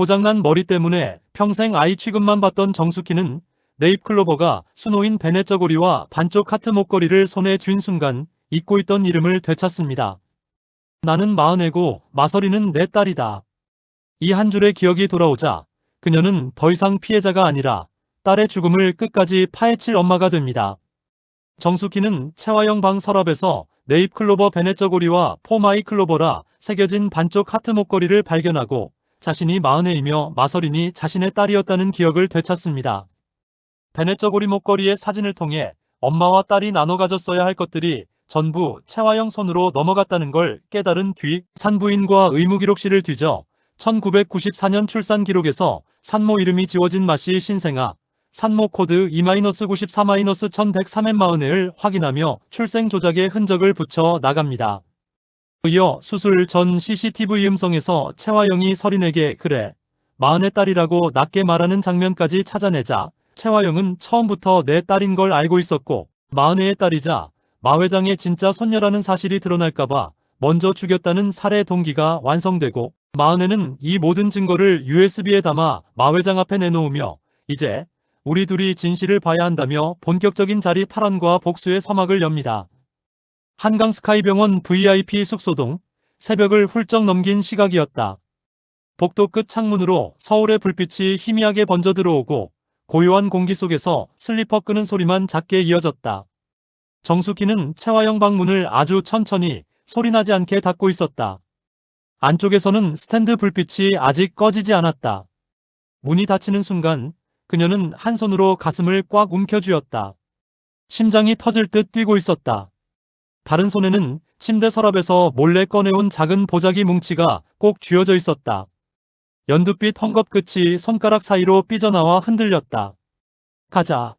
고장난 머리 때문에 평생 아이 취급만 받던 정숙희는 네잎클로버가 수노인 베네쩌고리와 반쪽 하트 목걸이를 손에 쥔 순간 잊고 있던 이름을 되찾습니다. 나는 마흔이고 마서리는 내 딸이다. 이 한 줄의 기억이 돌아오자 그녀는 더 이상 피해자가 아니라 딸의 죽음을 끝까지 파헤칠 엄마가 됩니다. 정숙희는 채화영 방 서랍에서 네잎클로버 베네쩌고리와 포마이 클로버라 새겨진 반쪽 하트 목걸이를 발견하고 자신이 마흔이며 마서린이 자신의 딸이었다는 기억을 되찾습니다. 베네쩌고리 목걸이의 사진을 통해 엄마와 딸이 나눠 가졌어야 할 것들이 전부 채화영 손으로 넘어갔다는 걸 깨달은 뒤 산부인과 의무기록실을 뒤져 1994년 출산 기록에서 산모 이름이 지워진 마씨 신생아 산모 코드 2-94-1103을 확인하며 출생 조작의 흔적을 붙여 나갑니다. 이어 수술 전 CCTV 음성에서 채화영이 서린에게 그래, 마흔의 딸이라고 낮게 말하는 장면까지 찾아내자 채화영은 처음부터 내 딸인 걸 알고 있었고 마흔의 딸이자 마 회장의 진짜 손녀라는 사실이 드러날까봐 먼저 죽였다는 살해 동기가 완성되고 마흔에는 이 모든 증거를 USB에 담아 마 회장 앞에 내놓으며 이제 우리 둘이 진실을 봐야 한다며 본격적인 자리 탈환과 복수의 서막을 엽니다. 한강스카이병원 VIP 숙소동, 새벽을 훌쩍 넘긴 시각이었다. 복도 끝 창문으로 서울의 불빛이 희미하게 번져 들어오고 고요한 공기 속에서 슬리퍼 끄는 소리만 작게 이어졌다. 정숙희는 채화영 방문을 아주 천천히 소리나지 않게 닫고 있었다. 안쪽에서는 스탠드 불빛이 아직 꺼지지 않았다. 문이 닫히는 순간 그녀는 한 손으로 가슴을 꽉 움켜쥐었다. 심장이 터질 듯 뛰고 있었다. 다른 손에는 침대 서랍에서 몰래 꺼내온 작은 보자기 뭉치가 꼭 쥐어져 있었다. 연두빛 헝겊 끝이 손가락 사이로 삐져나와 흔들렸다. 가자.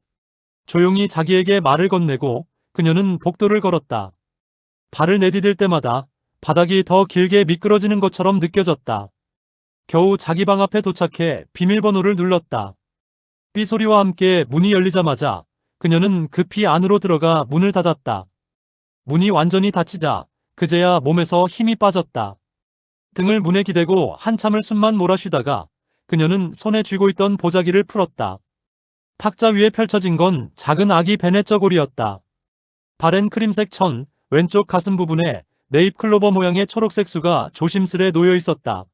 조용히 자기에게 말을 건네고 그녀는 복도를 걸었다. 발을 내디딜 때마다 바닥이 더 길게 미끄러지는 것처럼 느껴졌다. 겨우 자기 방 앞에 도착해 비밀번호를 눌렀다. 삐소리와 함께 문이 열리자마자 그녀는 급히 안으로 들어가 문을 닫았다. 문이 완전히 닫히자 그제야 몸에서 힘이 빠졌다. 등을 문에 기대고 한참을 숨만 몰아쉬다가 그녀는 손에 쥐고 있던 보자기를 풀었다. 탁자 위에 펼쳐진 건 작은 아기 베네쩌고리였다. 바랜 크림색 천, 왼쪽 가슴 부분에 네잎클로버 모양의 초록색 수가 조심스레 놓여 있었다.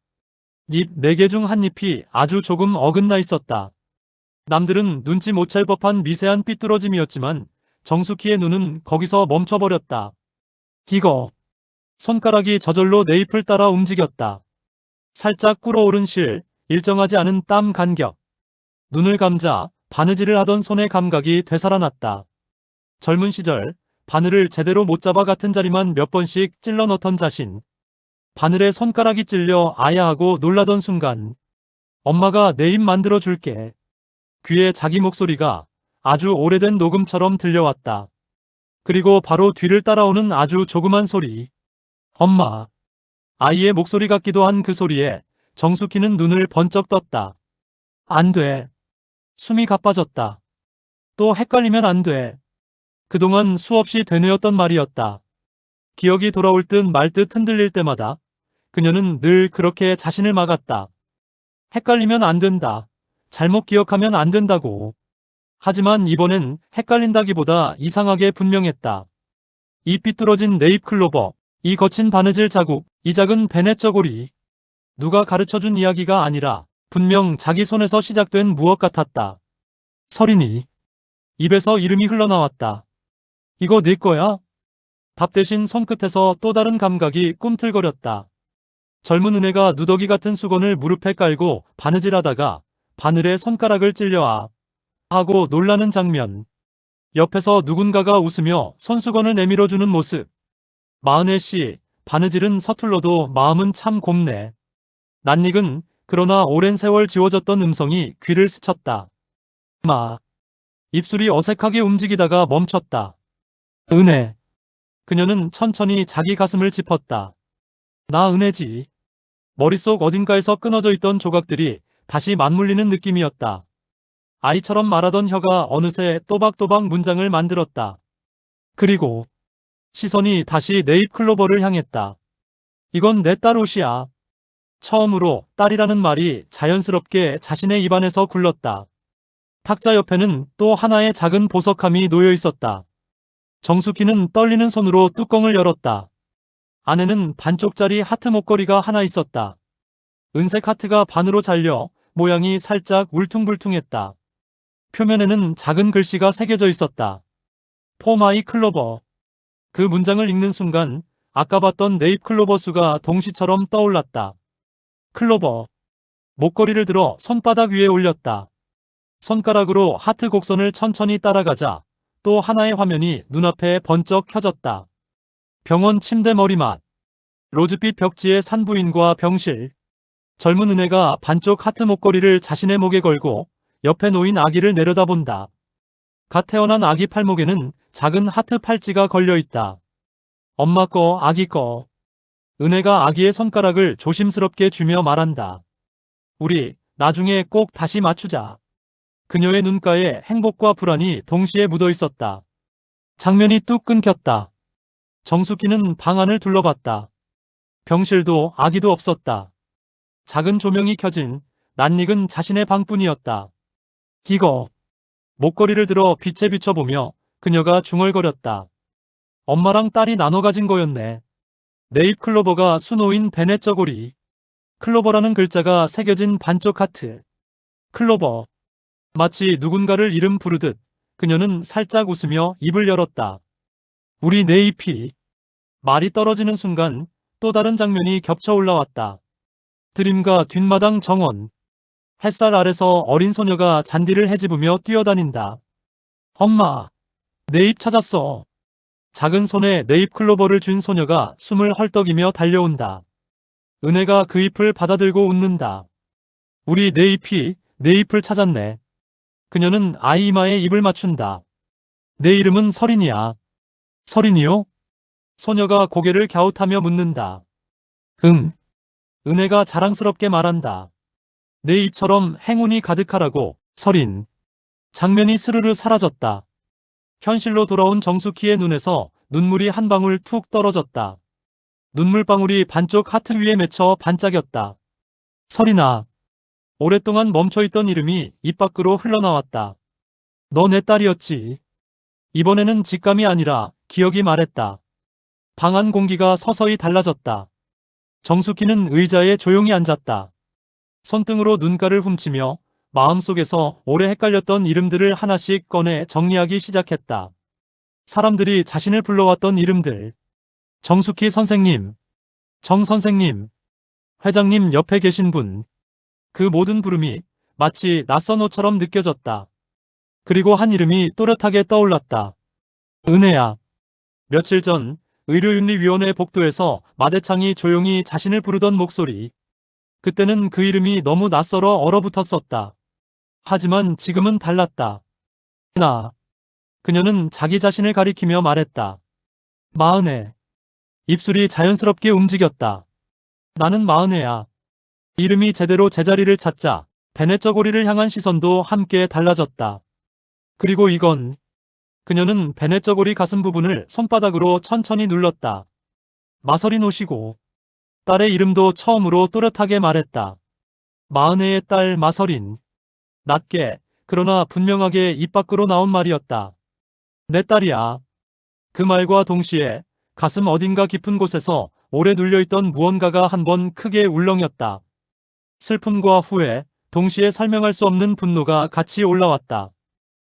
잎 4개 중 한 잎이 아주 조금 어긋나 있었다. 남들은 눈치 못 챌 법한 미세한 삐뚤어짐이었지만 정숙희의 눈은 거기서 멈춰버렸다. 이거. 손가락이 저절로 네잎을 따라 움직였다. 살짝 꿇어오른 실, 일정하지 않은 땀 간격. 눈을 감자 바느질을 하던 손의 감각이 되살아났다. 젊은 시절 바늘을 제대로 못 잡아 같은 자리만 몇 번씩 찔러 넣던 자신. 바늘에 손가락이 찔려 아야 하고 놀라던 순간 엄마가 내 입 만들어 줄게. 귀에 자기 목소리가 아주 오래된 녹음처럼 들려왔다. 그리고 바로 뒤를 따라오는 아주 조그만 소리. 엄마. 아이의 목소리 같기도 한 그 소리에 정숙희는 눈을 번쩍 떴다. 안 돼. 숨이 가빠졌다. 또 헷갈리면 안 돼. 그동안 수없이 되뇌었던 말이었다. 기억이 돌아올 듯 말 듯 흔들릴 때마다 그녀는 늘 그렇게 자신을 막았다. 헷갈리면 안 된다. 잘못 기억하면 안 된다고. 하지만 이번엔 헷갈린다기보다 이상하게 분명했다. 이 삐뚤어진 네잎클로버, 이 거친 바느질 자국, 이 작은 베네쩌고리. 누가 가르쳐준 이야기가 아니라 분명 자기 손에서 시작된 무엇 같았다. 서린이. 입에서 이름이 흘러나왔다. 이거 네 거야? 답 대신 손끝에서 또 다른 감각이 꿈틀거렸다. 젊은 은혜가 누더기 같은 수건을 무릎에 깔고 바느질하다가 바늘에 손가락을 찔려 하고 놀라는 장면. 옆에서 누군가가 웃으며 손수건을 내밀어주는 모습. 마흔의 씨, 바느질은 서툴러도 마음은 참 곱네. 낯익은 그러나 오랜 세월 지워졌던 음성이 귀를 스쳤다. 마. 입술이 어색하게 움직이다가 멈췄다. 은혜. 그녀는 천천히 자기 가슴을 짚었다. 나 은혜지. 머릿속 어딘가에서 끊어져 있던 조각들이 다시 맞물리는 느낌이었다. 아이처럼 말하던 혀가 어느새 또박또박 문장을 만들었다. 그리고 시선이 다시 네잎클로버를 향했다. 이건 내 딸 옷이야. 처음으로 딸이라는 말이 자연스럽게 자신의 입안에서 굴렀다. 탁자 옆에는 또 하나의 작은 보석함이 놓여 있었다. 정숙희는 떨리는 손으로 뚜껑을 열었다. 안에는 반쪽짜리 하트 목걸이가 하나 있었다. 은색 하트가 반으로 잘려 모양이 살짝 울퉁불퉁했다. 표면에는 작은 글씨가 새겨져 있었다. 포마이 클로버. 그 문장을 읽는 순간 아까 봤던 네잎 클로버 수가 동시처럼 떠올랐다. 클로버. 목걸이를 들어 손바닥 위에 올렸다. 손가락으로 하트 곡선을 천천히 따라가자 또 하나의 화면이 눈앞에 번쩍 켜졌다. 병원 침대 머리맡. 로즈빛 벽지의 산부인과 병실. 젊은 은혜가 반쪽 하트 목걸이를 자신의 목에 걸고 옆에 놓인 아기를 내려다본다. 갓 태어난 아기 팔목에는 작은 하트 팔찌가 걸려있다. 엄마 거, 아기 거. 은혜가 아기의 손가락을 조심스럽게 쥐며 말한다. 우리 나중에 꼭 다시 맞추자. 그녀의 눈가에 행복과 불안이 동시에 묻어 있었다. 장면이 뚝 끊겼다. 정숙희는 방 안을 둘러봤다. 병실도 아기도 없었다. 작은 조명이 켜진 낯익은 자신의 방뿐이었다. 이거. 목걸이를 들어 빛에 비춰보며 그녀가 중얼거렸다. 엄마랑 딸이 나눠 가진 거였네. 네잎 클로버가 수놓인 베넷 저고리. 클로버라는 글자가 새겨진 반쪽 하트. 클로버. 마치 누군가를 이름 부르듯 그녀는 살짝 웃으며 입을 열었다. 우리 네잎이. 말이 떨어지는 순간 또 다른 장면이 겹쳐 올라왔다. 드림과 뒷마당 정원. 햇살 아래서 어린 소녀가 잔디를 헤집으며 뛰어다닌다. 엄마, 내 입 찾았어. 작은 손에 내 입 클로버를 쥔 소녀가 숨을 헐떡이며 달려온다. 은혜가 그 잎을 받아들고 웃는다. 우리 내 잎이 내 잎을 찾았네. 그녀는 아이 이마에 입을 맞춘다. 내 이름은 서린이야. 서린이요? 소녀가 고개를 갸웃하며 묻는다. 은혜가 자랑스럽게 말한다. 내 입처럼 행운이 가득하라고, 서린. 장면이 스르르 사라졌다. 현실로 돌아온 정숙희의 눈에서 눈물이 한 방울 툭 떨어졌다. 눈물방울이 반쪽 하트 위에 맺혀 반짝였다. 서린아. 오랫동안 멈춰있던 이름이 입 밖으로 흘러나왔다. 너 내 딸이었지. 이번에는 직감이 아니라 기억이 말했다. 방 안 공기가 서서히 달라졌다. 정숙희는 의자에 조용히 앉았다. 손등으로 눈가를 훔치며 마음속에서 오래 헷갈렸던 이름들을 하나씩 꺼내 정리하기 시작했다. 사람들이 자신을 불러왔던 이름들. 정숙희 선생님, 정 선생님, 회장님 옆에 계신 분. 그 모든 부름이 마치 낯선 옷처럼 느껴졌다. 그리고 한 이름이 또렷하게 떠올랐다. 은혜야. 며칠 전 의료윤리위원회 복도에서 마대창이 조용히 자신을 부르던 목소리. 그때는 그 이름이 너무 낯설어 얼어붙었었다. 하지만 지금은 달랐다. 나. 그녀는 자기 자신을 가리키며 말했다. 마은혜. 입술이 자연스럽게 움직였다. 나는 마은혜야. 이름이 제대로 제자리를 찾자 베넷 저고리를 향한 시선도 함께 달라졌다. 그리고 이건. 그녀는 베넷 저고리 가슴 부분을 손바닥으로 천천히 눌렀다. 마서린 오시고. 딸의 이름도 처음으로 또렷하게 말했다. 마은혜의 딸 마서린. 낮게, 그러나 분명하게 입 밖으로 나온 말이었다. 내 딸이야. 그 말과 동시에 가슴 어딘가 깊은 곳에서 오래 눌려있던 무언가가 한번 크게 울렁였다. 슬픔과 후회, 동시에 설명할 수 없는 분노가 같이 올라왔다.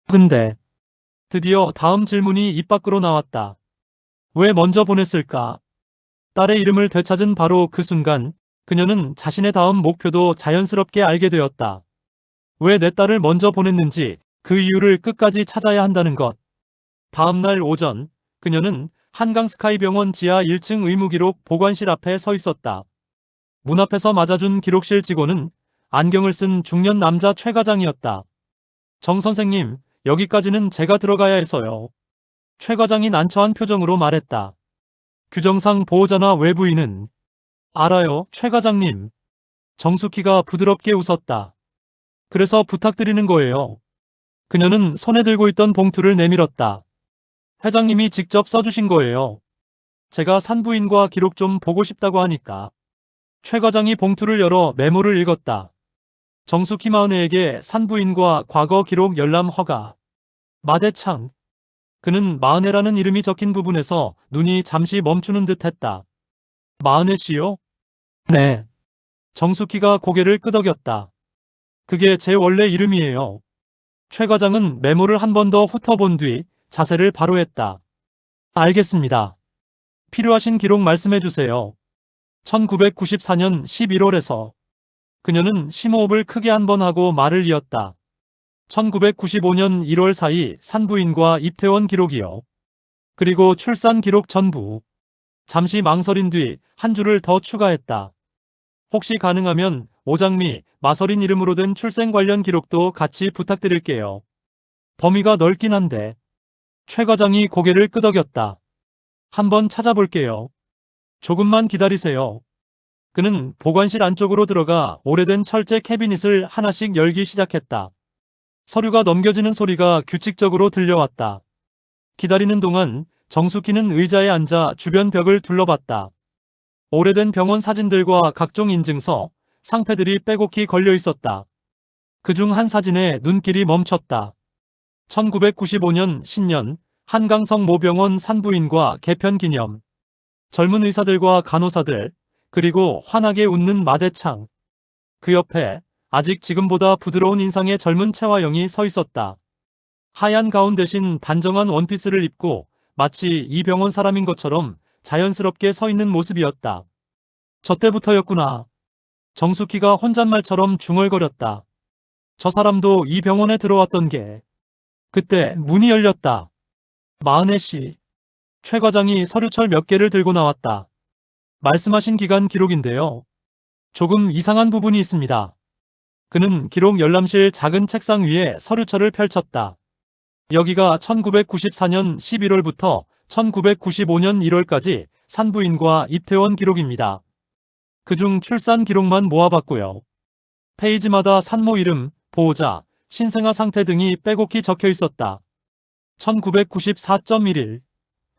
근데 드디어 다음 질문이 입 밖으로 나왔다. 왜 먼저 보냈을까? 딸의 이름을 되찾은 바로 그 순간 그녀는 자신의 다음 목표도 자연스럽게 알게 되었다. 왜 내 딸을 먼저 보냈는지 그 이유를 끝까지 찾아야 한다는 것. 다음 날 오전 그녀는 한강스카이병원 지하 1층 의무기록 보관실 앞에 서 있었다. 문 앞에서 맞아준 기록실 직원은 안경을 쓴 중년 남자 최 과장이었다. 정 선생님, 여기까지는 제가 들어가야 해서요. 최 과장이 난처한 표정으로 말했다. 규정상 보호자나 외부인은. 알아요, 최 과장님. 정숙희가 부드럽게 웃었다. 그래서 부탁드리는 거예요. 그녀는 손에 들고 있던 봉투를 내밀었다. 회장님이 직접 써주신 거예요. 제가 산부인과 기록 좀 보고 싶다고 하니까. 최 과장이 봉투를 열어 메모를 읽었다. 정숙희 마은혜에게 산부인과 과거 기록 열람 허가. 마대창. 그는 마은혜라는 이름이 적힌 부분에서 눈이 잠시 멈추는 듯 했다. 마은혜 씨요? 네. 정숙희가 고개를 끄덕였다. 그게 제 원래 이름이에요. 최 과장은 메모를 한 번 더 훑어본 뒤 자세를 바로 했다. 알겠습니다. 필요하신 기록 말씀해 주세요. 1994년 11월에서 그녀는 심호흡을 크게 한 번 하고 말을 이었다. 1995년 1월 사이 산부인과 입퇴원 기록이요. 그리고 출산 기록 전부. 잠시 망설인 뒤 한 줄을 더 추가했다. 혹시 가능하면 오장미, 마서린 이름으로 된 출생 관련 기록도 같이 부탁드릴게요. 범위가 넓긴 한데. 최 과장이 고개를 끄덕였다. 한번 찾아볼게요. 조금만 기다리세요. 그는 보관실 안쪽으로 들어가 오래된 철제 캐비닛을 하나씩 열기 시작했다. 서류가 넘겨지는 소리가 규칙적으로 들려왔다. 기다리는 동안 정숙희는 의자에 앉아 주변 벽을 둘러봤다. 오래된 병원 사진들과 각종 인증서, 상패들이 빼곡히 걸려 있었다. 그중 한 사진에 눈길이 멈췄다. 1995년 신년 한강성 모병원 산부인과 개편 기념. 젊은 의사들과 간호사들, 그리고 환하게 웃는 마대창. 그 옆에 아직 지금보다 부드러운 인상의 젊은 채화영이 서 있었다. 하얀 가운 대신 단정한 원피스를 입고 마치 이 병원 사람인 것처럼 자연스럽게 서 있는 모습이었다. 저 때부터였구나. 정숙희가 혼잣말처럼 중얼거렸다. 저 사람도 이 병원에 들어왔던 게. 그때 문이 열렸다. 마은혜 씨. 최 과장이 서류철 몇 개를 들고 나왔다. 말씀하신 기간 기록인데요. 조금 이상한 부분이 있습니다. 그는 기록 열람실 작은 책상 위에 서류철을 펼쳤다. 여기가 1994년 11월부터 1995년 1월까지 산부인과 입퇴원 기록입니다. 그중 출산 기록만 모아봤고요. 페이지마다 산모 이름, 보호자, 신생아 상태 등이 빼곡히 적혀 있었다. 1994.11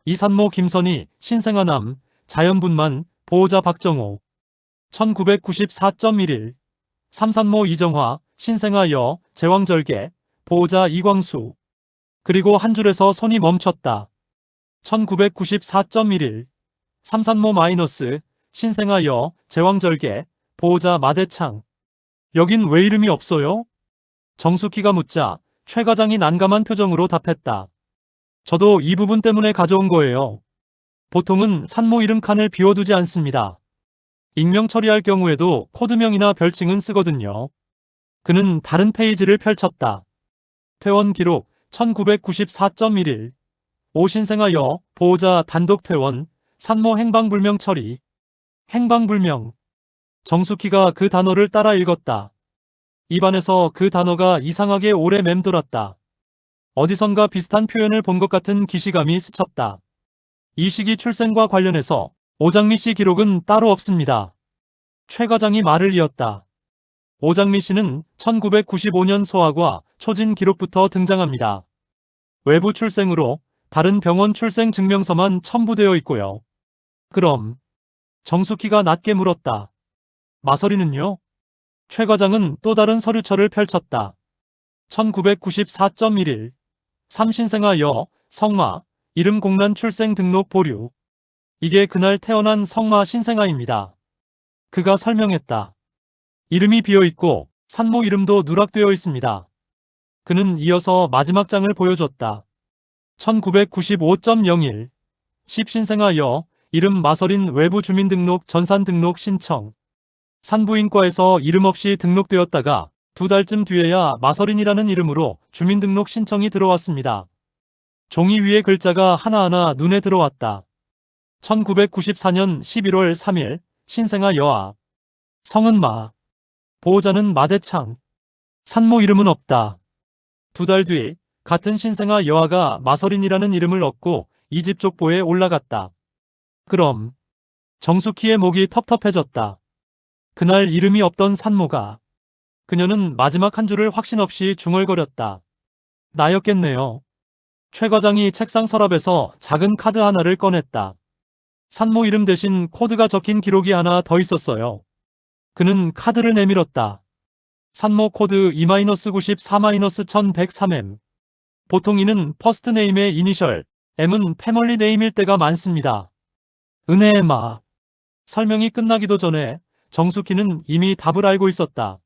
이산모 김선희, 신생아남, 자연분만, 보호자 박정호. 1994.11 삼산모 이정화, 신생아 여, 제왕절개, 보호자 이광수. 그리고 한 줄에서 손이 멈췄다. 1994.11 삼산모 마이너스, 신생아 여, 제왕절개, 보호자 마대창. 여긴 왜 이름이 없어요? 정숙희가 묻자 최 과장이 난감한 표정으로 답했다. 저도 이 부분 때문에 가져온 거예요. 보통은 산모 이름 칸을 비워두지 않습니다. 익명 처리할 경우에도 코드명이나 별칭은 쓰거든요. 그는 다른 페이지를 펼쳤다. 퇴원 기록 1994.11 오신생아 여, 보호자 단독 퇴원, 산모 행방불명 처리. 행방불명. 정숙희가 그 단어를 따라 읽었다. 입안에서 그 단어가 이상하게 오래 맴돌았다. 어디선가 비슷한 표현을 본 것 같은 기시감이 스쳤다. 이 시기 출생과 관련해서 오장미 씨 기록은 따로 없습니다. 최 과장이 말을 이었다. 오장미 씨는 1995년 소아과 초진 기록부터 등장합니다. 외부 출생으로 다른 병원 출생 증명서만 첨부되어 있고요. 그럼 정숙희가 낮게 물었다. 마서리는요? 최 과장은 또 다른 서류철을 펼쳤다. 1994.11 삼신생아 여, 성마, 이름 공란 출생 등록 보류. 이게 그날 태어난 성마 신생아입니다. 그가 설명했다. 이름이 비어있고 산모 이름도 누락되어 있습니다. 그는 이어서 마지막 장을 보여줬다. 1995.01 십신생아 여, 이름 마서린 외부 주민등록 전산 등록 신청. 산부인과에서 이름 없이 등록되었다가 2달쯤 뒤에야 마서린이라는 이름으로 주민등록 신청이 들어왔습니다. 종이 위에 글자가 하나하나 눈에 들어왔다. 1994년 11월 3일 신생아 여아. 성은 마. 보호자는 마대창. 산모 이름은 없다. 2달 뒤 같은 신생아 여아가 마서린이라는 이름을 얻고 이 집 족보에 올라갔다. 그럼 정숙희의 목이 텁텁해졌다. 그날 이름이 없던 산모가. 그녀는 마지막 한 줄을 확신 없이 중얼거렸다. 나였겠네요. 최 과장이 책상 서랍에서 작은 카드 하나를 꺼냈다. 산모 이름 대신 코드가 적힌 기록이 하나 더 있었어요. 그는 카드를 내밀었다. 산모 코드 2-94-1103M. 보통 이는 퍼스트 네임의 이니셜, M은 패멀리 네임일 때가 많습니다. 은혜의 마. 설명이 끝나기도 전에 정숙희는 이미 답을 알고 있었다.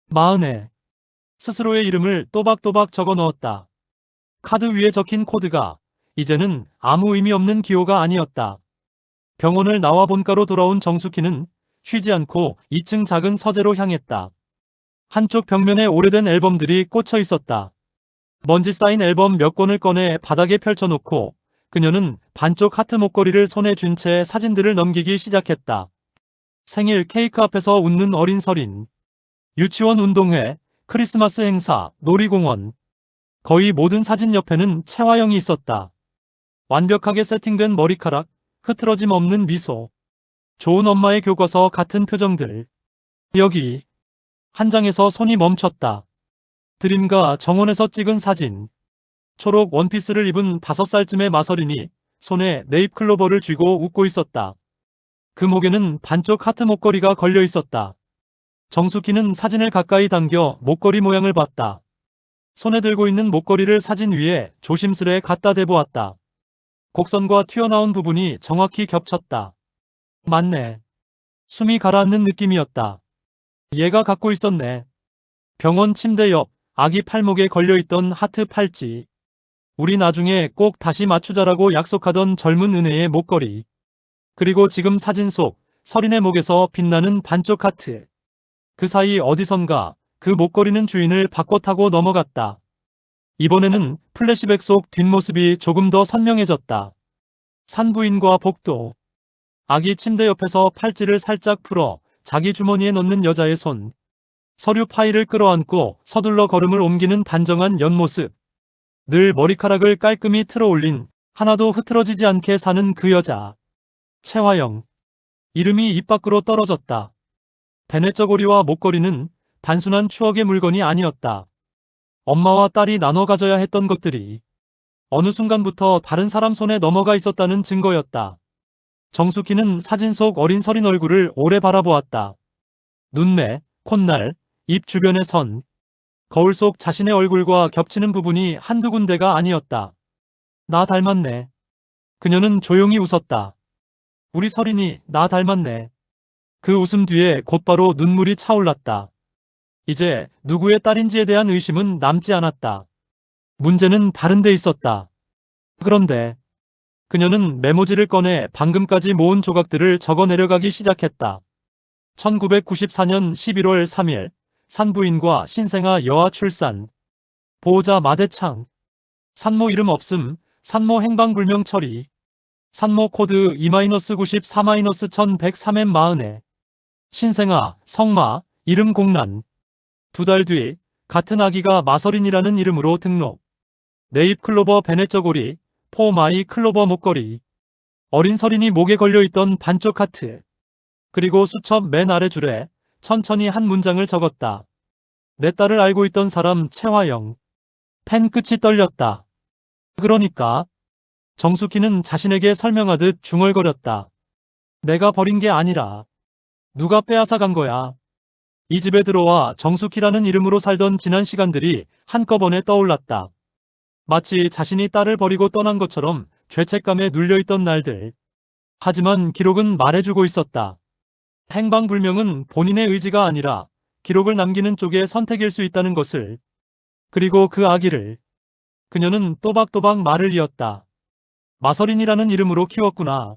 마은혜. 스스로의 이름을 또박또박 적어 넣었다. 카드 위에 적힌 코드가 이제는 아무 의미 없는 기호가 아니었다. 병원을 나와 본가로 돌아온 정숙희는 쉬지 않고 2층 작은 서재로 향했다. 한쪽 벽면에 오래된 앨범들이 꽂혀 있었다. 먼지 쌓인 앨범 몇 권을 꺼내 바닥에 펼쳐놓고 그녀는 반쪽 하트 목걸이를 손에 쥔 채 사진들을 넘기기 시작했다. 생일 케이크 앞에서 웃는 어린 서린, 유치원 운동회, 크리스마스 행사, 놀이공원. 거의 모든 사진 옆에는 채화영이 있었다. 완벽하게 세팅된 머리카락, 흐트러짐 없는 미소, 좋은 엄마의 교과서 같은 표정들. 여기 한 장에서 손이 멈췄다. 드림과 정원에서 찍은 사진. 초록 원피스를 입은 5살쯤의 마서린이 손에 네잎클로버를 쥐고 웃고 있었다. 그 목에는 반쪽 하트 목걸이가 걸려 있었다. 정숙희는 사진을 가까이 당겨 목걸이 모양을 봤다. 손에 들고 있는 목걸이를 사진 위에 조심스레 갖다 대보았다. 곡선과 튀어나온 부분이 정확히 겹쳤다. 맞네. 숨이 가라앉는 느낌이었다. 얘가 갖고 있었네. 병원 침대 옆 아기 팔목에 걸려있던 하트 팔찌. 우리 나중에 꼭 다시 맞추자라고 약속하던 젊은 은혜의 목걸이. 그리고 지금 사진 속 서린의 목에서 빛나는 반쪽 하트. 그 사이 어디선가 그 목걸이는 주인을 바꿔 타고 넘어갔다. 이번에는 플래시백 속 뒷모습이 조금 더 선명해졌다. 산부인과 복도. 아기 침대 옆에서 팔찌를 살짝 풀어 자기 주머니에 넣는 여자의 손. 서류 파일을 끌어안고 서둘러 걸음을 옮기는 단정한 옆모습. 늘 머리카락을 깔끔히 틀어 올린 하나도 흐트러지지 않게 사는 그 여자. 채화영. 이름이 입 밖으로 떨어졌다. 베네저고리와 목걸이는 단순한 추억의 물건이 아니었다. 엄마와 딸이 나눠 가져야 했던 것들이 어느 순간부터 다른 사람 손에 넘어가 있었다는 증거였다. 정숙희는 사진 속 어린 서린 얼굴을 오래 바라보았다. 눈매, 콧날, 입 주변의 선. 거울 속 자신의 얼굴과 겹치는 부분이 한두 군데가 아니었다. 나 닮았네. 그녀는 조용히 웃었다. 우리 서린이 나 닮았네. 그 웃음 뒤에 곧바로 눈물이 차올랐다. 이제 누구의 딸인지에 대한 의심은 남지 않았다. 문제는 다른 데 있었다. 그런데 그녀는 메모지를 꺼내 방금까지 모은 조각들을 적어 내려가기 시작했다. 1994년 11월 3일 산부인과 신생아 여아 출산. 보호자 마대창. 산모 이름 없음. 산모 행방불명 처리. 산모 코드 2-94-1103M 마은혜. 신생아, 성마, 이름 공란. 2달 뒤 같은 아기가 마서린이라는 이름으로 등록. 네잎 클로버 베네저고리, 포마이 클로버 목걸이. 어린 서린이 목에 걸려있던 반쪽 하트. 그리고 수첩 맨 아래 줄에 천천히 한 문장을 적었다. 내 딸을 알고 있던 사람 채화영. 펜 끝이 떨렸다. 그러니까 정숙희는 자신에게 설명하듯 중얼거렸다. 내가 버린 게 아니라 누가 빼앗아 간 거야. 이 집에 들어와 정숙희라는 이름으로 살던 지난 시간들이 한꺼번에 떠올랐다. 마치 자신이 딸을 버리고 떠난 것처럼 죄책감에 눌려있던 날들. 하지만 기록은 말해주고 있었다. 행방불명은 본인의 의지가 아니라 기록을 남기는 쪽의 선택일 수 있다는 것을. 그리고 그 아기를 그녀는 또박또박 말을 이었다. 마서린이라는 이름으로 키웠구나.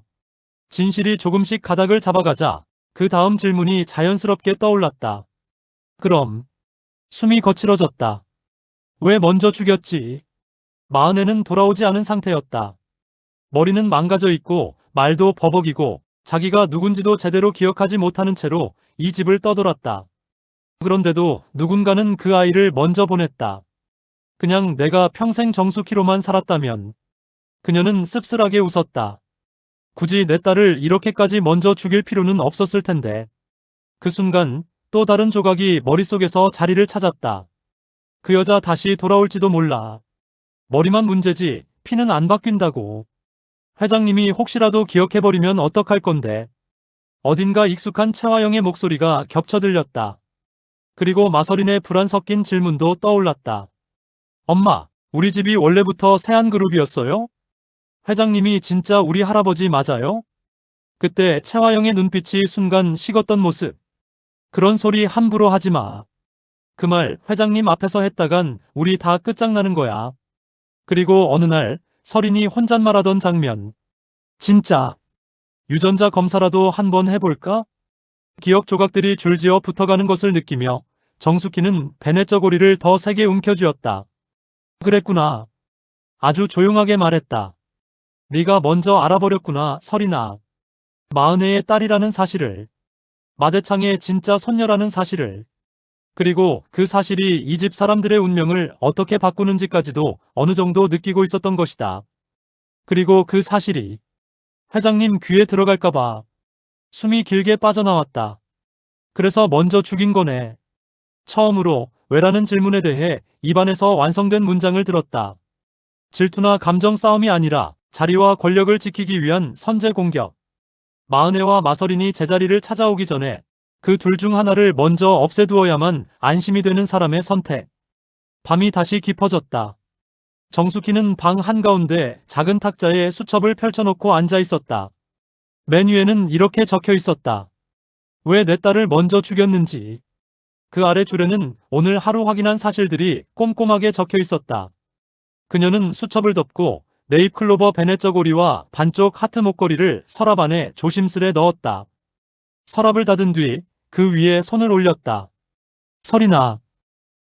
진실이 조금씩 가닥을 잡아가자 그 다음 질문이 자연스럽게 떠올랐다. 그럼 숨이 거칠어졌다. 왜 먼저 죽였지? 마은혜는 돌아오지 않은 상태였다. 머리는 망가져 있고 말도 버벅이고 자기가 누군지도 제대로 기억하지 못하는 채로 이 집을 떠돌았다. 그런데도 누군가는 그 아이를 먼저 보냈다. 그냥 내가 평생 정숙희로만 살았다면. 그녀는 씁쓸하게 웃었다. 굳이 내 딸을 이렇게까지 먼저 죽일 필요는 없었을 텐데. 그 순간 또 다른 조각이 머릿속에서 자리를 찾았다. 그 여자 다시 돌아올지도 몰라. 머리만 문제지 피는 안 바뀐다고. 회장님이 혹시라도 기억해버리면 어떡할 건데. 어딘가 익숙한 채화영의 목소리가 겹쳐 들렸다. 그리고 마서린의 불안 섞인 질문도 떠올랐다. 엄마, 우리 집이 원래부터 세안그룹이었어요? 회장님이 진짜 우리 할아버지 맞아요? 그때 채화영의 눈빛이 순간 식었던 모습. 그런 소리 함부로 하지 마. 그 말 회장님 앞에서 했다간 우리 다 끝장나는 거야. 그리고 어느 날 서린이 혼잣말하던 장면. 진짜 유전자 검사라도 한번 해볼까? 기억 조각들이 줄지어 붙어가는 것을 느끼며 정숙희는 베넷 저고리를 더 세게 움켜쥐었다. 그랬구나. 아주 조용하게 말했다. 네가 먼저 알아버렸구나, 서린아. 마흔애의 딸이라는 사실을. 마대창의 진짜 손녀라는 사실을. 그리고 그 사실이 이 집 사람들의 운명을 어떻게 바꾸는지까지도 어느 정도 느끼고 있었던 것이다. 그리고 그 사실이 회장님 귀에 들어갈까봐 숨이 길게 빠져나왔다. 그래서 먼저 죽인 거네. 처음으로 왜라는 질문에 대해 입안에서 완성된 문장을 들었다. 질투나 감정 싸움이 아니라 자리와 권력을 지키기 위한 선제 공격. 마은혜와 마서린이 제자리를 찾아오기 전에 그 둘 중 하나를 먼저 없애두어야만 안심이 되는 사람의 선택. 밤이 다시 깊어졌다. 정숙희는 방 한가운데 작은 탁자에 수첩을 펼쳐놓고 앉아 있었다. 맨 위에는 이렇게 적혀 있었다. 왜 내 딸을 먼저 죽였는지. 그 아래 줄에는 오늘 하루 확인한 사실들이 꼼꼼하게 적혀 있었다. 그녀는 수첩을 덮고 네잎클로버 베넷 저고리와 반쪽 하트 목걸이를 서랍 안에 조심스레 넣었다. 서랍을 닫은 뒤 그 위에 손을 올렸다. 서린아.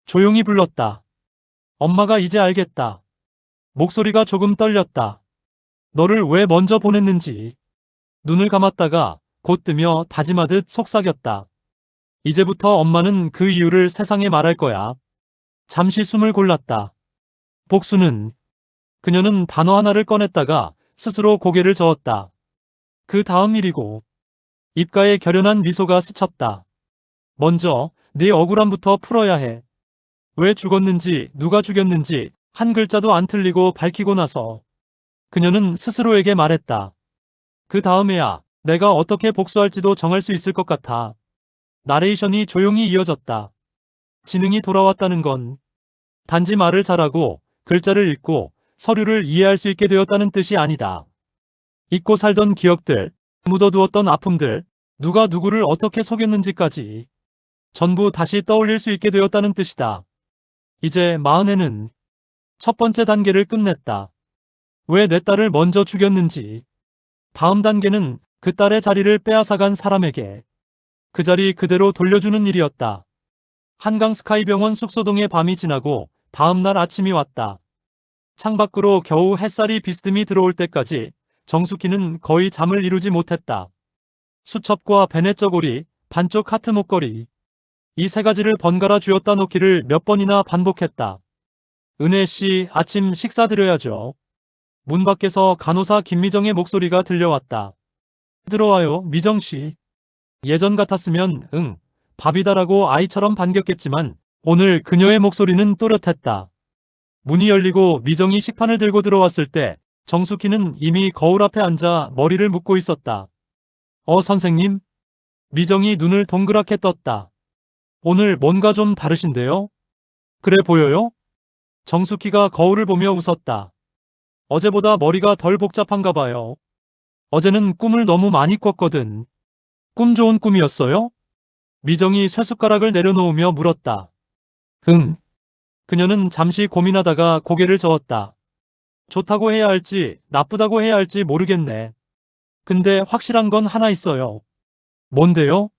조용히 불렀다. 엄마가 이제 알겠다. 목소리가 조금 떨렸다. 너를 왜 먼저 보냈는지. 눈을 감았다가 곧 뜨며 다짐하듯 속삭였다. 이제부터 엄마는 그 이유를 세상에 말할 거야. 잠시 숨을 골랐다. 복수는. 그녀는 단어 하나를 꺼냈다가 스스로 고개를 저었다. 그 다음 일이고. 입가에 결연한 미소가 스쳤다. 먼저 네 억울함부터 풀어야 해. 왜 죽었는지 누가 죽였는지 한 글자도 안 틀리고 밝히고 나서 그녀는 스스로에게 말했다. 그 다음에야 내가 어떻게 복수할지도 정할 수 있을 것 같아. 나레이션이 조용히 이어졌다. 지능이 돌아왔다는 건 단지 말을 잘하고 글자를 읽고 서류를 이해할 수 있게 되었다는 뜻이 아니다. 잊고 살던 기억들, 묻어두었던 아픔들, 누가 누구를 어떻게 속였는지까지 전부 다시 떠올릴 수 있게 되었다는 뜻이다. 이제 마은혜는 첫 번째 단계를 끝냈다. 왜 내 딸을 먼저 죽였는지. 다음 단계는 그 딸의 자리를 빼앗아간 사람에게 그 자리 그대로 돌려주는 일이었다. 한강 스카이병원 숙소동의 밤이 지나고 다음 날 아침이 왔다. 창밖으로 겨우 햇살이 비스듬히 들어올 때까지 정숙희는 거의 잠을 이루지 못했다. 수첩과 베넷 저고리, 반쪽 하트 목걸이. 이 세 가지를 번갈아 쥐었다 놓기를 몇 번이나 반복했다. 은혜씨, 아침 식사 드려야죠. 문 밖에서 간호사 김미정의 목소리가 들려왔다. 들어와요, 미정씨. 예전 같았으면 응, 밥이다라고 아이처럼 반겼겠지만 오늘 그녀의 목소리는 또렷했다. 문이 열리고 미정이 식판을 들고 들어왔을 때 정숙희는 이미 거울 앞에 앉아 머리를 묶고 있었다. 선생님? 미정이 눈을 동그랗게 떴다. 오늘 뭔가 좀 다르신데요? 그래 보여요? 정숙희가 거울을 보며 웃었다. 어제보다 머리가 덜 복잡한가 봐요. 어제는 꿈을 너무 많이 꿨거든. 꿈 좋은 꿈이었어요? 미정이 쇠숟가락을 내려놓으며 물었다. 응. 그녀는 잠시 고민하다가 고개를 저었다. 좋다고 해야 할지 나쁘다고 해야 할지 모르겠네. 근데 확실한 건 하나 있어요. 뭔데요?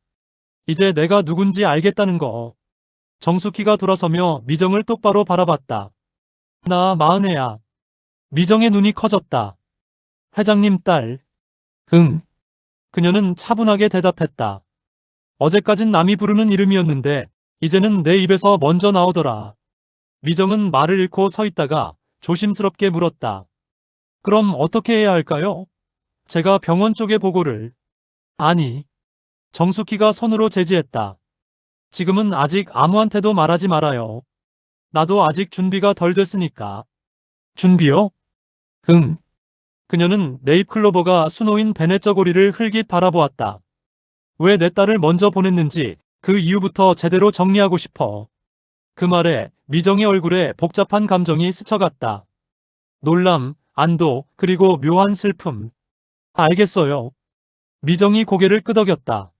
이제 내가 누군지 알겠다는 거. 정숙희가 돌아서며 미정을 똑바로 바라봤다. 나 마은혜야. 미정의 눈이 커졌다. 회장님 딸. 응. 그녀는 차분하게 대답했다. 어제까진 남이 부르는 이름이었는데 이제는 내 입에서 먼저 나오더라. 미정은 말을 잃고 서 있다가 조심스럽게 물었다. 그럼 어떻게 해야 할까요? 제가 병원 쪽에 보고를. 아니. 정숙희가 손으로 제지했다. 지금은 아직 아무한테도 말하지 말아요. 나도 아직 준비가 덜 됐으니까. 준비요? 응. 그녀는 네잎클로버가 수놓인 베넷 저고리를 흘깃 바라보았다. 왜 내 딸을 먼저 보냈는지 그 이유부터 제대로 정리하고 싶어. 그 말에 미정의 얼굴에 복잡한 감정이 스쳐갔다. 놀람, 안도, 그리고 묘한 슬픔. 알겠어요. 미정이 고개를 끄덕였다.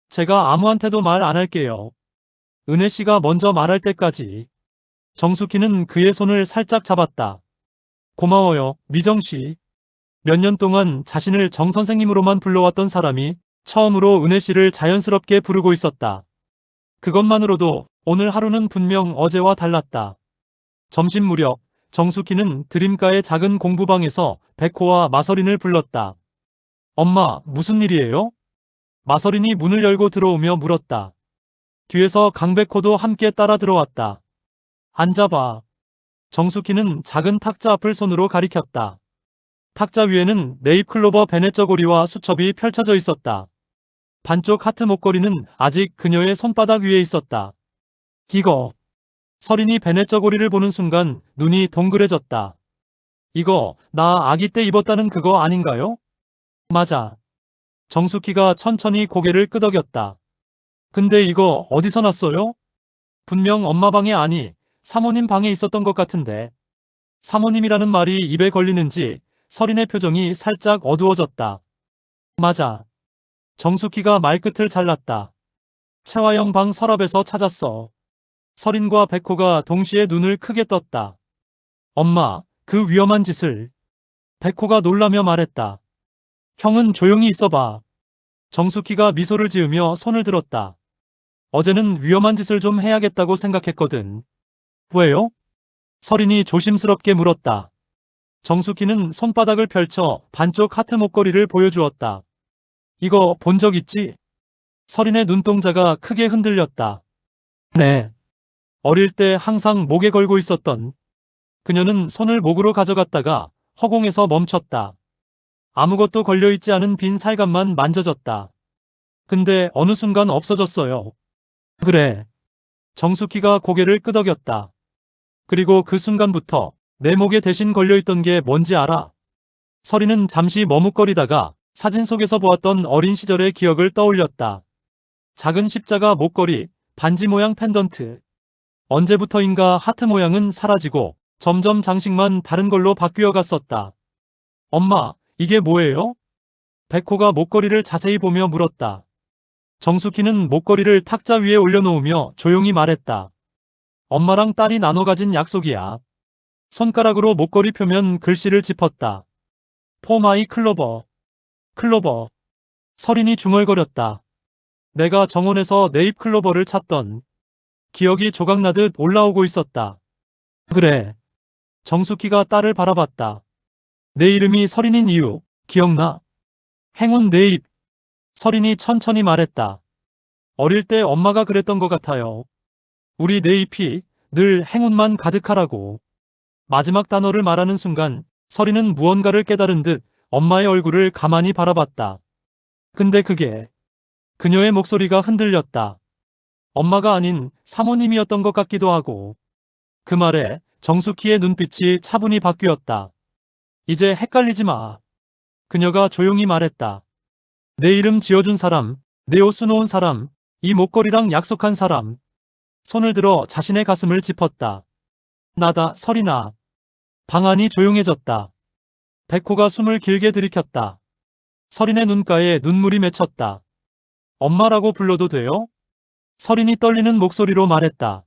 제가 아무한테도 말 안 할게요. 은혜 씨가 먼저 말할 때까지. 정숙희는 그의 손을 살짝 잡았다. 고마워요, 미정 씨. 몇 년 동안 자신을 정 선생님으로만 불러왔던 사람이 처음으로 은혜 씨를 자연스럽게 부르고 있었다. 그것만으로도 오늘 하루는 분명 어제와 달랐다. 점심 무렵 정숙희는 드림가의 작은 공부방에서 백호와 마서린을 불렀다. 엄마, 무슨 일이에요? 마서린이 문을 열고 들어오며 물었다. 뒤에서 강백호도 함께 따라 들어왔다. 앉아봐. 정숙희는 작은 탁자 앞을 손으로 가리켰다. 탁자 위에는 네잎클로버 베네저고리와 수첩이 펼쳐져 있었다. 반쪽 하트 목걸이는 아직 그녀의 손바닥 위에 있었다. 이거. 서린이 베네저고리를 보는 순간 눈이 동그래졌다. 이거 나 아기 때 입었다는 그거 아닌가요? 맞아. 정숙희가 천천히 고개를 끄덕였다. 근데 이거 어디서 났어요? 분명 엄마 방에 아니, 사모님 방에 있었던 것 같은데. 사모님이라는 말이 입에 걸리는지 서린의 표정이 살짝 어두워졌다. 맞아. 정숙희가 말끝을 잘랐다. 채화영 방 서랍에서 찾았어. 서린과 백호가 동시에 눈을 크게 떴다. 엄마, 그 위험한 짓을. 백호가 놀라며 말했다. 형은 조용히 있어봐. 정숙희가 미소를 지으며 손을 들었다. 어제는 위험한 짓을 좀 해야겠다고 생각했거든. 왜요? 서린이 조심스럽게 물었다. 정숙희는 손바닥을 펼쳐 반쪽 하트 목걸이를 보여주었다. 이거 본 적 있지? 서린의 눈동자가 크게 흔들렸다. 네. 어릴 때 항상 목에 걸고 있었던. 그녀는 손을 목으로 가져갔다가 허공에서 멈췄다. 아무것도 걸려있지 않은 빈 살감만 만져졌다. 근데 어느 순간 없어졌어요. 그래. 정숙희가 고개를 끄덕였다. 그리고 그 순간부터 내 목에 대신 걸려있던 게 뭔지 알아? 서린은 잠시 머뭇거리다가 사진 속에서 보았던 어린 시절의 기억을 떠올렸다. 작은 십자가 목걸이, 반지 모양 펜던트. 언제부터인가 하트 모양은 사라지고 점점 장식만 다른 걸로 바뀌어 갔었다. 엄마, 이게 뭐예요? 백호가 목걸이를 자세히 보며 물었다. 정숙희는 목걸이를 탁자 위에 올려놓으며 조용히 말했다. 엄마랑 딸이 나눠 가진 약속이야. 손가락으로 목걸이 표면 글씨를 짚었다. 포마이 클로버. 클로버. 서린이 중얼거렸다. 내가 정원에서 네잎 클로버를 찾던. 기억이 조각나듯 올라오고 있었다. 그래. 정숙희가 딸을 바라봤다. 내 이름이 서린인 이유, 기억나? 행운 네잎. 서린이 천천히 말했다. 어릴 때 엄마가 그랬던 것 같아요. 우리 네잎이 늘 행운만 가득하라고. 마지막 단어를 말하는 순간 서린은 무언가를 깨달은 듯 엄마의 얼굴을 가만히 바라봤다. 근데 그게 그녀의 목소리가 흔들렸다. 엄마가 아닌 사모님이었던 것 같기도 하고. 그 말에 정숙희의 눈빛이 차분히 바뀌었다. 이제 헷갈리지 마. 그녀가 조용히 말했다. 내 이름 지어준 사람, 내 옷 수놓은 사람, 이 목걸이랑 약속한 사람. 손을 들어 자신의 가슴을 짚었다. 나다, 서린아. 방 안이 조용해졌다. 백호가 숨을 길게 들이켰다. 서린의 눈가에 눈물이 맺혔다. 엄마라고 불러도 돼요? 서린이 떨리는 목소리로 말했다.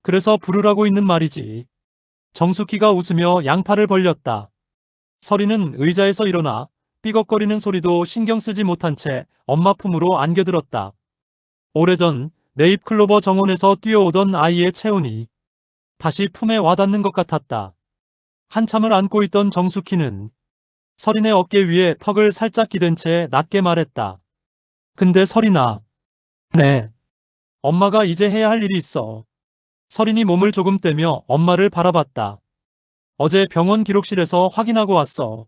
그래서 부르라고 있는 말이지. 정숙희가 웃으며 양팔을 벌렸다. 서린은 의자에서 일어나 삐걱거리는 소리도 신경 쓰지 못한 채 엄마 품으로 안겨들었다. 오래전 네잎클로버 정원에서 뛰어오던 아이의 체온이 다시 품에 와닿는 것 같았다. 한참을 안고 있던 정숙희는 서린의 어깨 위에 턱을 살짝 기댄 채 낮게 말했다. 근데 서린아. 네. 엄마가 이제 해야 할 일이 있어. 서린이 몸을 조금 떼며 엄마를 바라봤다. 어제 병원 기록실에서 확인하고 왔어.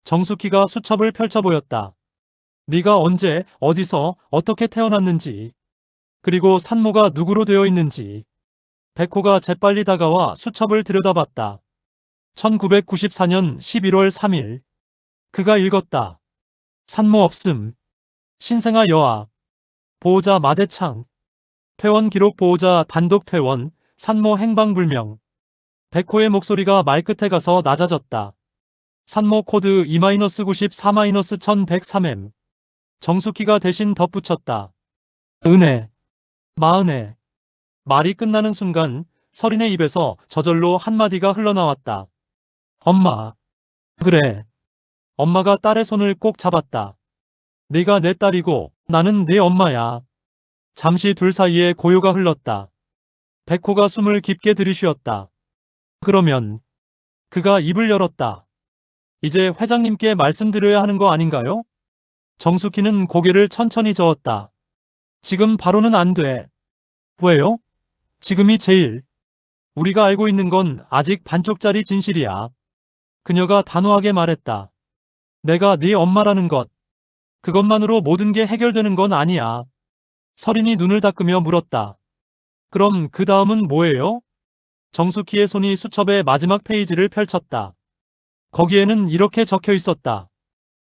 정숙희가 수첩을 펼쳐 보였다. 네가 언제, 어디서, 어떻게 태어났는지, 그리고 산모가 누구로 되어 있는지. 백호가 재빨리 다가와 수첩을 들여다봤다. 1994년 11월 3일. 그가 읽었다. 산모 없음. 신생아 여아. 보호자 마대창. 퇴원 기록 보호자 단독 퇴원. 산모 행방불명. 백호의 목소리가 말끝에 가서 낮아졌다. 산모 코드 2-94-1103M. 정숙희가 대신 덧붙였다. 은혜. 마은혜. 말이 끝나는 순간 서린의 입에서 저절로 한마디가 흘러나왔다. 엄마. 그래. 엄마가 딸의 손을 꼭 잡았다. 네가 내 딸이고 나는 네 엄마야. 잠시 둘 사이에 고요가 흘렀다. 백호가 숨을 깊게 들이쉬었다. 그러면 그가 입을 열었다. 이제 회장님께 말씀드려야 하는 거 아닌가요? 정숙희는 고개를 천천히 저었다. 지금 바로는 안 돼. 왜요? 지금이 제일. 우리가 알고 있는 건 아직 반쪽짜리 진실이야. 그녀가 단호하게 말했다. 내가 네 엄마라는 것. 그것만으로 모든 게 해결되는 건 아니야. 서린이 눈을 닦으며 물었다. 그럼 그 다음은 뭐예요? 정숙희의 손이 수첩의 마지막 페이지를 펼쳤다. 거기에는 이렇게 적혀 있었다.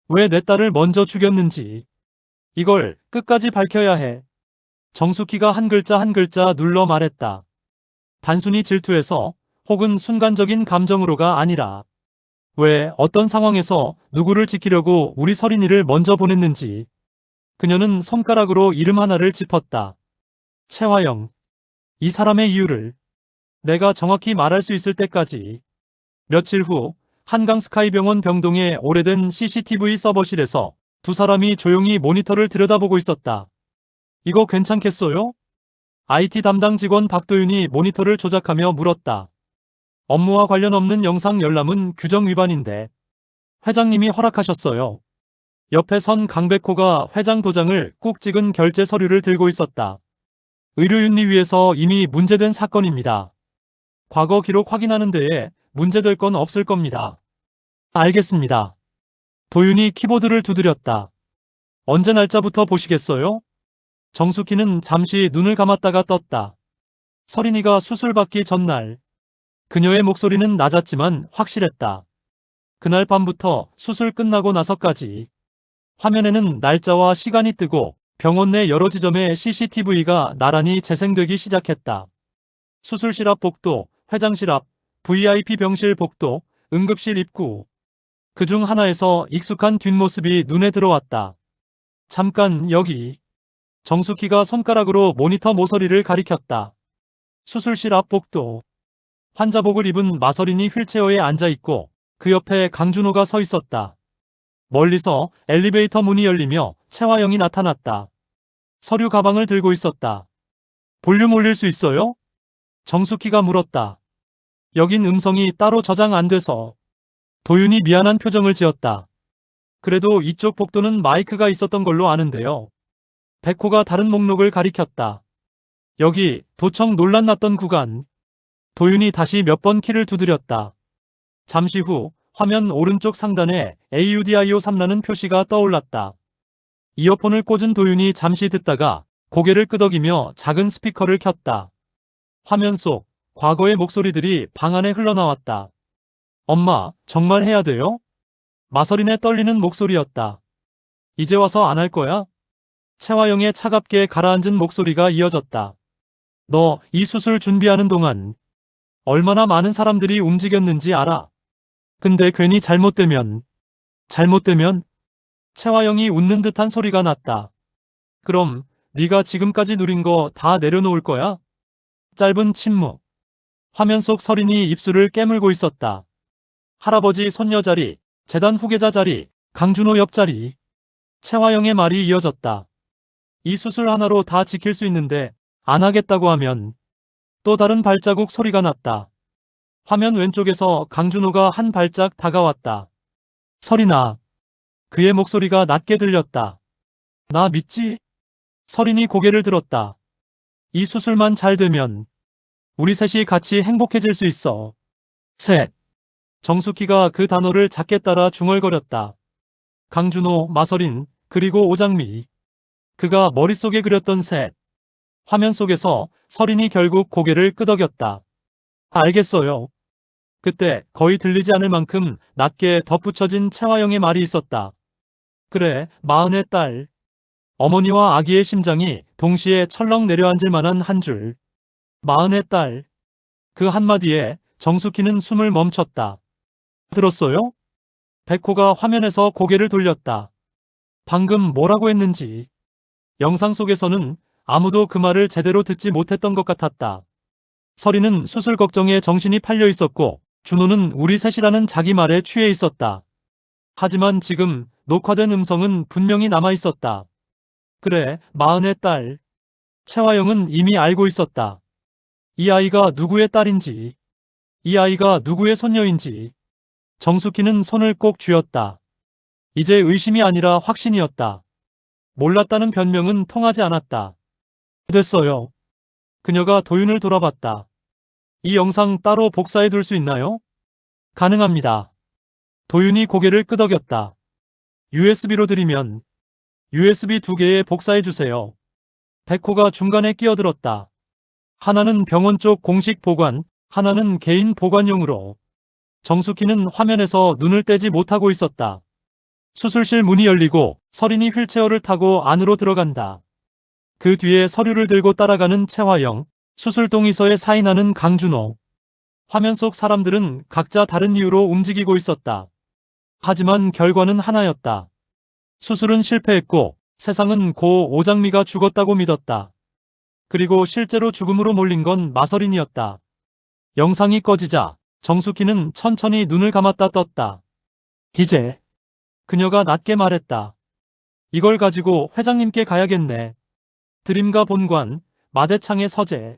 왜 내 딸을 먼저 죽였는지. 이걸 끝까지 밝혀야 해. 정숙희가 한 글자 한 글자 눌러 말했다. 단순히 질투해서 혹은 순간적인 감정으로가 아니라 왜 어떤 상황에서 누구를 지키려고 우리 서린이를 먼저 보냈는지. 그녀는 손가락으로 이름 하나를 짚었다. 채화영. 이 사람의 이유를 내가 정확히 말할 수 있을 때까지. 며칠 후 한강스카이병원 병동의 오래된 CCTV 서버실에서 두 사람이 조용히 모니터를 들여다보고 있었다. 이거 괜찮겠어요? IT 담당 직원 박도윤이 모니터를 조작하며 물었다. 업무와 관련 없는 영상 열람은 규정 위반인데 회장님이 허락하셨어요. 옆에 선 강백호가 회장 도장을 꾹 찍은 결제 서류를 들고 있었다. 의료윤리위에서 이미 문제된 사건입니다. 과거 기록 확인하는 데에 문제될 건 없을 겁니다. 알겠습니다. 도윤이 키보드를 두드렸다. 언제 날짜부터 보시겠어요? 정숙희는 잠시 눈을 감았다가 떴다. 서린이가 수술받기 전날. 그녀의 목소리는 낮았지만 확실했다. 그날 밤부터 수술 끝나고 나서까지. 화면에는 날짜와 시간이 뜨고 병원 내 여러 지점의 CCTV가 나란히 재생되기 시작했다. 수술실 앞 복도, 회장실 앞, VIP 병실 복도, 응급실 입구. 그중 하나에서 익숙한 뒷모습이 눈에 들어왔다. 잠깐 여기. 정숙희가 손가락으로 모니터 모서리를 가리켰다. 수술실 앞 복도. 환자복을 입은 마서린이 휠체어에 앉아있고 그 옆에 강준호가 서 있었다. 멀리서 엘리베이터 문이 열리며 채화영이 나타났다. 서류 가방을 들고 있었다. 볼륨 올릴 수 있어요? 정숙희가 물었다. 여긴 음성이 따로 저장 안 돼서. 도윤이 미안한 표정을 지었다. 그래도 이쪽 복도는 마이크가 있었던 걸로 아는데요. 백호가 다른 목록을 가리켰다. 여기 도청 논란 났던 구간. 도윤이 다시 몇 번 키를 두드렸다. 잠시 후 화면 오른쪽 상단에 AUDIO3라는 표시가 떠올랐다. 이어폰을 꽂은 도윤이 잠시 듣다가 고개를 끄덕이며 작은 스피커를 켰다. 화면 속 과거의 목소리들이 방 안에 흘러나왔다. 엄마, 정말 해야 돼요? 마서린의 떨리는 목소리였다. 이제 와서 안 할 거야? 채화영의 차갑게 가라앉은 목소리가 이어졌다. 너 이 수술 준비하는 동안 얼마나 많은 사람들이 움직였는지 알아? 근데 괜히 잘못되면 채화영이 웃는 듯한 소리가 났다. 그럼 네가 지금까지 누린 거 다 내려놓을 거야? 짧은 침묵. 화면 속 서린이 입술을 깨물고 있었다. 할아버지 손녀 자리, 재단 후계자 자리, 강준호 옆자리. 채화영의 말이 이어졌다. 이 수술 하나로 다 지킬 수 있는데 안 하겠다고 하면. 또 다른 발자국 소리가 났다. 화면 왼쪽에서 강준호가 한 발짝 다가왔다. 서린아. 그의 목소리가 낮게 들렸다. 나 믿지? 서린이 고개를 들었다. 이 수술만 잘 되면 우리 셋이 같이 행복해질 수 있어. 셋. 정숙희가 그 단어를 작게 따라 중얼거렸다. 강준호, 마서린, 그리고 오장미. 그가 머릿속에 그렸던 셋. 화면 속에서 서린이 결국 고개를 끄덕였다. 알겠어요. 그때 거의 들리지 않을 만큼 낮게 덧붙여진 채화영의 말이 있었다. 그래, 마흔의 딸. 어머니와 아기의 심장이 동시에 철렁 내려앉을 만한 한 줄. 마흔의 딸. 그 한마디에 정숙희는 숨을 멈췄다. 들었어요? 백호가 화면에서 고개를 돌렸다. 방금 뭐라고 했는지. 영상 속에서는 아무도 그 말을 제대로 듣지 못했던 것 같았다. 서리는 수술 걱정에 정신이 팔려 있었고 준호는 우리 셋이라는 자기 말에 취해 있었다. 하지만 지금 녹화된 음성은 분명히 남아 있었다. 그래, 마흔의 딸. 채화영은 이미 알고 있었다. 이 아이가 누구의 딸인지, 이 아이가 누구의 손녀인지. 정숙희는 손을 꼭 쥐었다. 이제 의심이 아니라 확신이었다. 몰랐다는 변명은 통하지 않았다. 됐어요. 그녀가 도윤을 돌아봤다. 이 영상 따로 복사해 둘 수 있나요? 가능합니다. 도윤이 고개를 끄덕였다. USB로 드리면 USB 2개에 복사해 주세요. 백호가 중간에 끼어들었다. 하나는 병원 쪽 공식 보관, 하나는 개인 보관용으로. 정숙희는 화면에서 눈을 떼지 못하고 있었다. 수술실 문이 열리고 서린이 휠체어를 타고 안으로 들어간다. 그 뒤에 서류를 들고 따라가는 채화영, 수술 동의서에 사인하는 강준호. 화면 속 사람들은 각자 다른 이유로 움직이고 있었다. 하지만 결과는 하나였다. 수술은 실패했고 세상은 고 오장미가 죽었다고 믿었다. 그리고 실제로 죽음으로 몰린 건 마서린이었다. 영상이 꺼지자 정숙희는 천천히 눈을 감았다 떴다. 이제 그녀가 낮게 말했다. 이걸 가지고 회장님께 가야겠네. 드림가 본관, 마대창의 서재.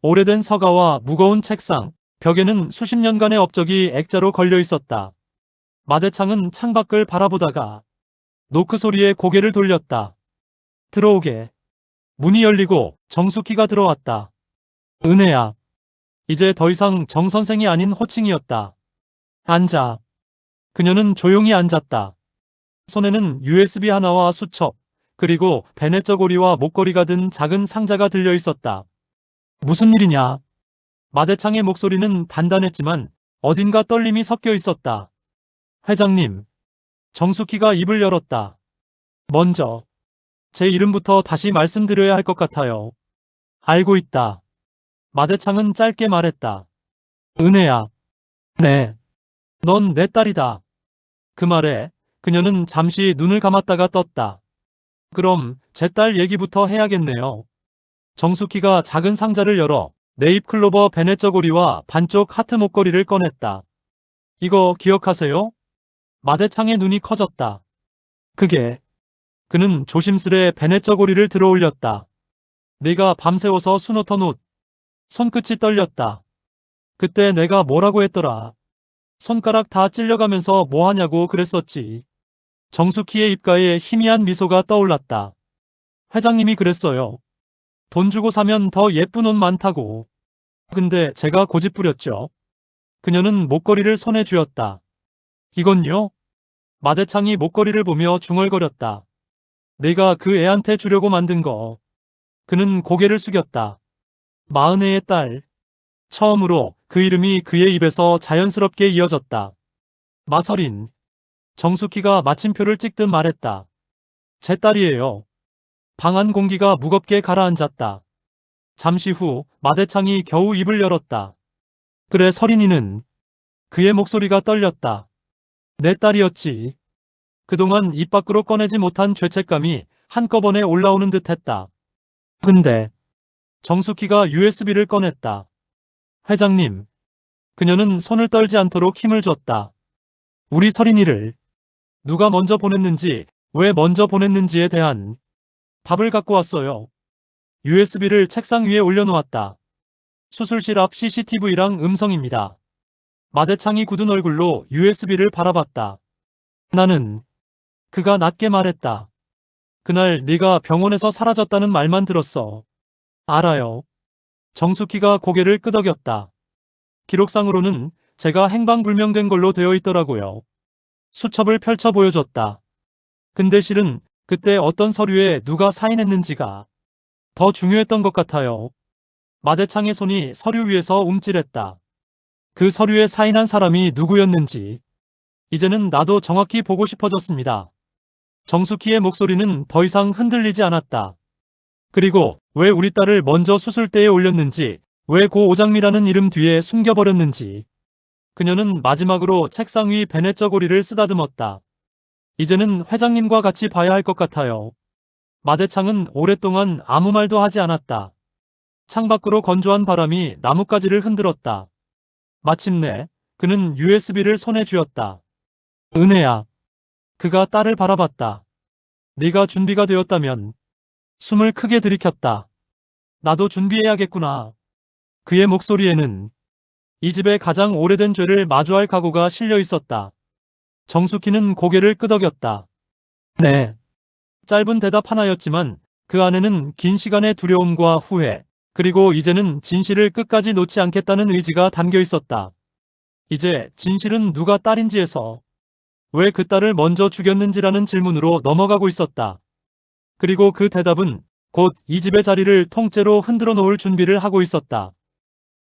오래된 서가와 무거운 책상, 벽에는 수십 년간의 업적이 액자로 걸려 있었다. 마대창은 창밖을 바라보다가 노크 소리에 고개를 돌렸다. 들어오게. 문이 열리고 정숙희가 들어왔다. 은혜야. 이제 더 이상 정 선생이 아닌 호칭이었다. 앉아. 그녀는 조용히 앉았다. 손에는 USB 하나와 수첩, 그리고 베네 저고리와 목걸이가 든 작은 상자가 들려 있었다. 무슨 일이냐? 마대창의 목소리는 단단했지만 어딘가 떨림이 섞여 있었다. 회장님. 정숙희가 입을 열었다. 먼저 제 이름부터 다시 말씀드려야 할 것 같아요. 알고 있다. 마대창은 짧게 말했다. 은혜야. 네. 넌 내 딸이다. 그 말에 그녀는 잠시 눈을 감았다가 떴다. 그럼 제 딸 얘기부터 해야겠네요. 정숙희가 작은 상자를 열어 네잎클로버 베네 저고리와 반쪽 하트 목걸이를 꺼냈다. 이거 기억하세요? 마대창의 눈이 커졌다. 그게. 그는 조심스레 베네 저고리를 들어올렸다. 네가 밤새워서 수놓던 옷. 손끝이 떨렸다. 그때 내가 뭐라고 했더라. 손가락 다 찔려가면서 뭐하냐고 그랬었지. 정숙희의 입가에 희미한 미소가 떠올랐다. 회장님이 그랬어요. 돈 주고 사면 더 예쁜 옷 많다고. 근데 제가 고집 부렸죠. 그녀는 목걸이를 손에 쥐었다. 이건요? 마대창이 목걸이를 보며 중얼거렸다. 내가 그 애한테 주려고 만든 거. 그는 고개를 숙였다. 마흔애의 딸. 처음으로 그 이름이 그의 입에서 자연스럽게 이어졌다. 마서린. 정숙희가 마침표를 찍듯 말했다. 제 딸이에요. 방 안 공기가 무겁게 가라앉았다. 잠시 후 마대창이 겨우 입을 열었다. 그래 서린이는. 그의 목소리가 떨렸다. 내 딸이었지. 그동안 입 밖으로 꺼내지 못한 죄책감이 한꺼번에 올라오는 듯했다. 근데 정숙희가 USB를 꺼냈다. 회장님. 그녀는 손을 떨지 않도록 힘을 줬다. 우리 서린이를 누가 먼저 보냈는지, 왜 먼저 보냈는지에 대한 답을 갖고 왔어요. USB를 책상 위에 올려놓았다. 수술실 앞 CCTV랑 음성입니다. 마대창이 굳은 얼굴로 USB를 바라봤다. 나는. 그가 낮게 말했다. 그날 네가 병원에서 사라졌다는 말만 들었어. 알아요. 정숙희가 고개를 끄덕였다. 기록상으로는 제가 행방불명된 걸로 되어 있더라고요. 수첩을 펼쳐 보여줬다. 근데 실은 그때 어떤 서류에 누가 사인했는지가 더 중요했던 것 같아요. 마대창의 손이 서류 위에서 움찔했다. 그 서류에 사인한 사람이 누구였는지 이제는 나도 정확히 보고 싶어졌습니다. 정숙희의 목소리는 더 이상 흔들리지 않았다. 그리고 왜 우리 딸을 먼저 수술대에 올렸는지, 왜 고 오장미라는 이름 뒤에 숨겨버렸는지. 그녀는 마지막으로 책상 위 베넷 저고리를 쓰다듬었다. 이제는 회장님과 같이 봐야 할 것 같아요. 마대창은 오랫동안 아무 말도 하지 않았다. 창밖으로 건조한 바람이 나뭇가지를 흔들었다. 마침내 그는 USB를 손에 쥐었다. 은혜야. 그가 딸을 바라봤다. 네가 준비가 되었다면. 숨을 크게 들이켰다. 나도 준비해야겠구나. 그의 목소리에는 이 집의 가장 오래된 죄를 마주할 각오가 실려 있었다. 정숙희는 고개를 끄덕였다. 네. 짧은 대답 하나였지만 그 안에는 긴 시간의 두려움과 후회, 그리고 이제는 진실을 끝까지 놓지 않겠다는 의지가 담겨 있었다. 이제 진실은 누가 딸인지에서 왜 그 딸을 먼저 죽였는지라는 질문으로 넘어가고 있었다. 그리고 그 대답은 곧 이 집의 자리를 통째로 흔들어 놓을 준비를 하고 있었다.